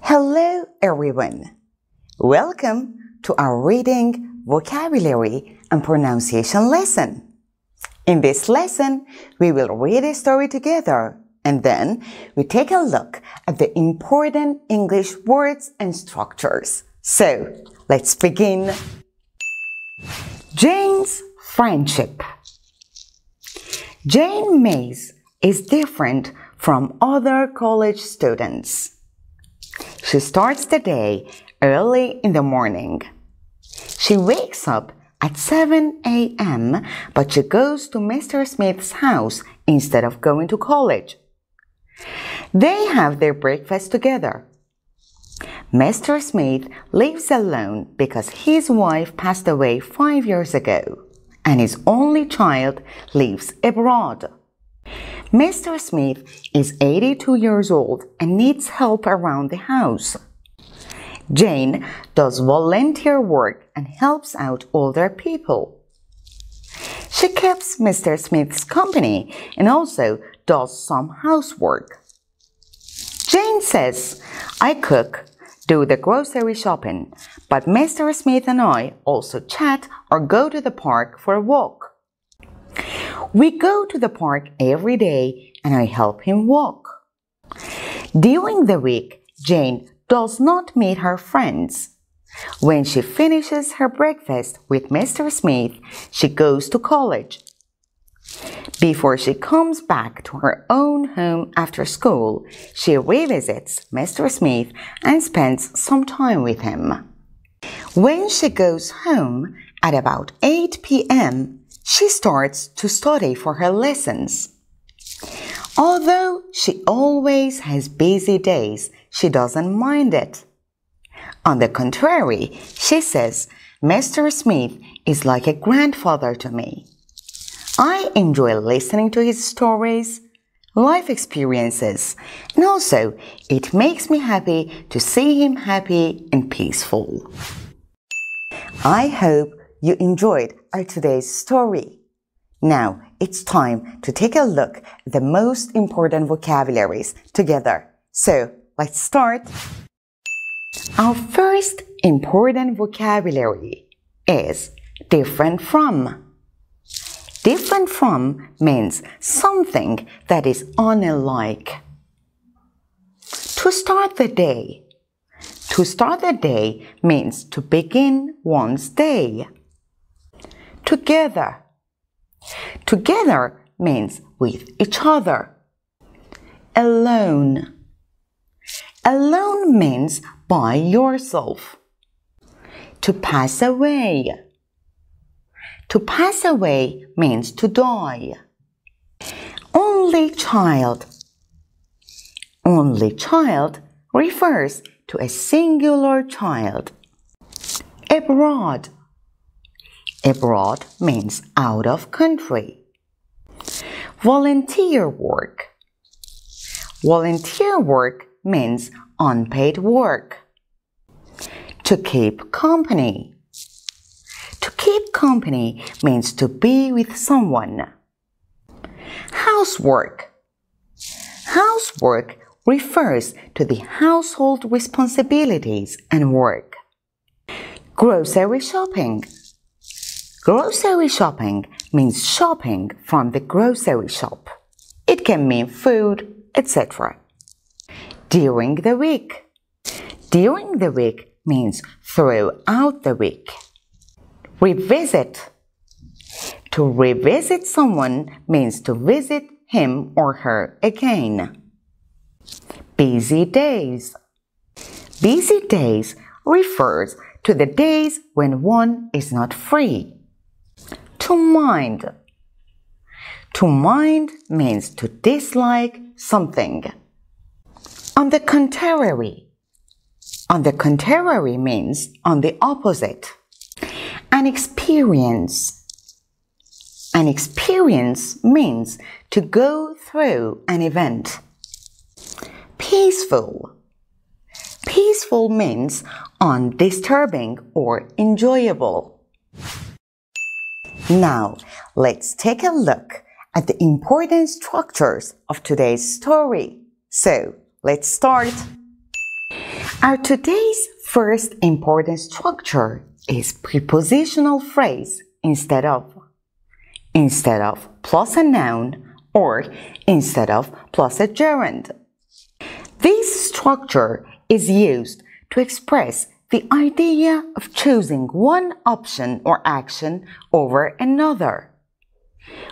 Hello everyone! Welcome to our reading, vocabulary and pronunciation lesson. In this lesson, we will read a story together and then we take a look at the important English words and structures. So, let's begin. Jane's friendship. Jane Mays is different from other college students. She starts the day early in the morning. She wakes up at 7 a.m. but she goes to Mr. Smith's house instead of going to college. They have their breakfast together. Mr. Smith lives alone because his wife passed away 5 years ago and his only child lives abroad. Mr. Smith is 82 years old and needs help around the house. Jane does volunteer work and helps out older people. She keeps Mr. Smith's company and also does some housework. Jane says, "I cook, do the grocery shopping, but Mr. Smith and I also chat or go to the park for a walk. We go to the park every day and I help him walk." During the week, Jane does not meet her friends. When she finishes her breakfast with Mr. Smith, she goes to college. Before she comes back to her own home after school, she revisits Mr. Smith and spends some time with him. When she goes home at about 8 p.m., she starts to study for her lessons. Although she always has busy days, she doesn't mind it. On the contrary, she says, "Mr. Smith is like a grandfather to me. I enjoy listening to his stories, life experiences, and also it makes me happy to see him happy and peaceful." I hope you enjoyed our today's story. Now it's time to take a look at the most important vocabularies together. So let's start. Our first important vocabulary is different from. Different from means something that is unlike. To start the day. To start the day means to begin one's day. Together. Together means with each other. Alone. Alone means by yourself. To pass away. To pass away means to die. Only child. Only child refers to a singular child. Abroad. Abroad means out of country. Volunteer work. Volunteer work means unpaid work. To keep company. To keep company means to be with someone. Housework. Housework refers to the household responsibilities and work. Grocery shopping. Grocery shopping means shopping from the grocery shop. It can mean food, etc. During the week. During the week means throughout the week. Revisit. To revisit someone means to visit him or her again. Busy days. Busy days refers to the days when one is not free. To mind. To mind means to dislike something. On the contrary. On the contrary means on the opposite. An experience. An experience means to go through an event. Peaceful. Peaceful means undisturbing or enjoyable. Now, let's take a look at the important structures of today's story. So, let's start. Our today's first important structure is prepositional phrase instead of plus a noun, or instead of plus a gerund. This structure is used to express the idea of choosing one option or action over another.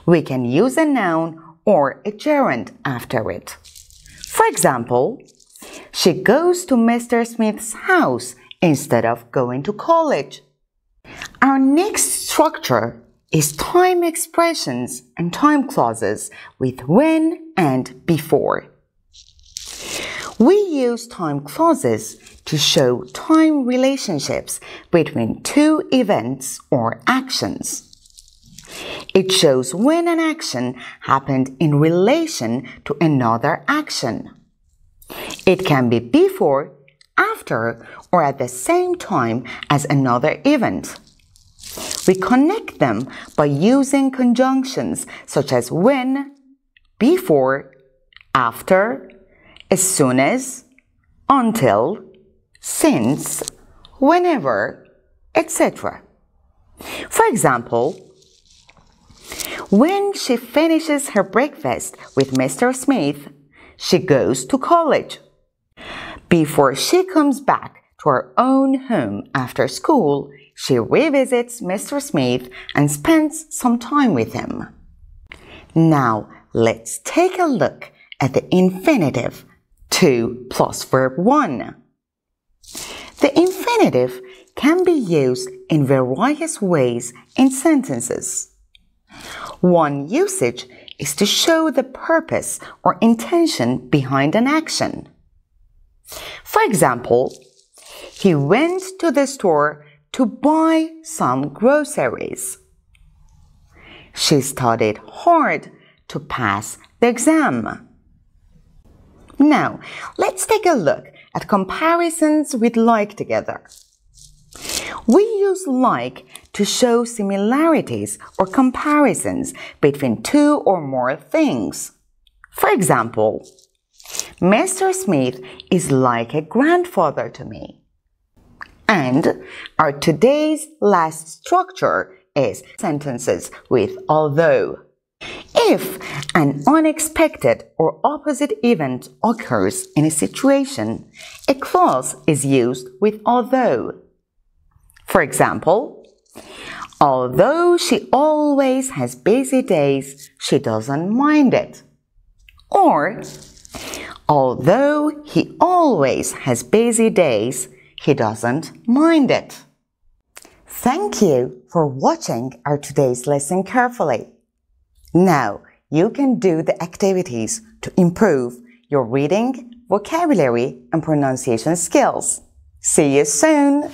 We can use a noun or a gerund after it. For example, she goes to Mr. Smith's house instead of going to college. Our next structure is time expressions and time clauses with when and before. We use time clauses to show time relationships between two events or actions. It shows when an action happened in relation to another action. It can be before, after, or at the same time as another event. We connect them by using conjunctions such as when, before, after, as soon as, until, since, whenever, etc. For example, when she finishes her breakfast with Mr. Smith, she goes to college. Before she comes back to her own home after school, she revisits Mr. Smith and spends some time with him. Now, let's take a look at the infinitive to plus verb 1. The infinitive can be used in various ways in sentences. One usage is to show the purpose or intention behind an action. For example, he went to the store to buy some groceries. She studied hard to pass the exam. Now, let's take a look at comparisons with like together. We use like to show similarities or comparisons between two or more things. For example, Mr. Smith is like a grandfather to me. And our today's last structure is sentences with although. If an unexpected or opposite event occurs in a situation, a clause is used with although. For example, although she always has busy days, she doesn't mind it. Or, although he always has busy days, he doesn't mind it. Thank you for watching our today's lesson carefully. Now, you can do the activities to improve your reading, vocabulary, and pronunciation skills. See you soon!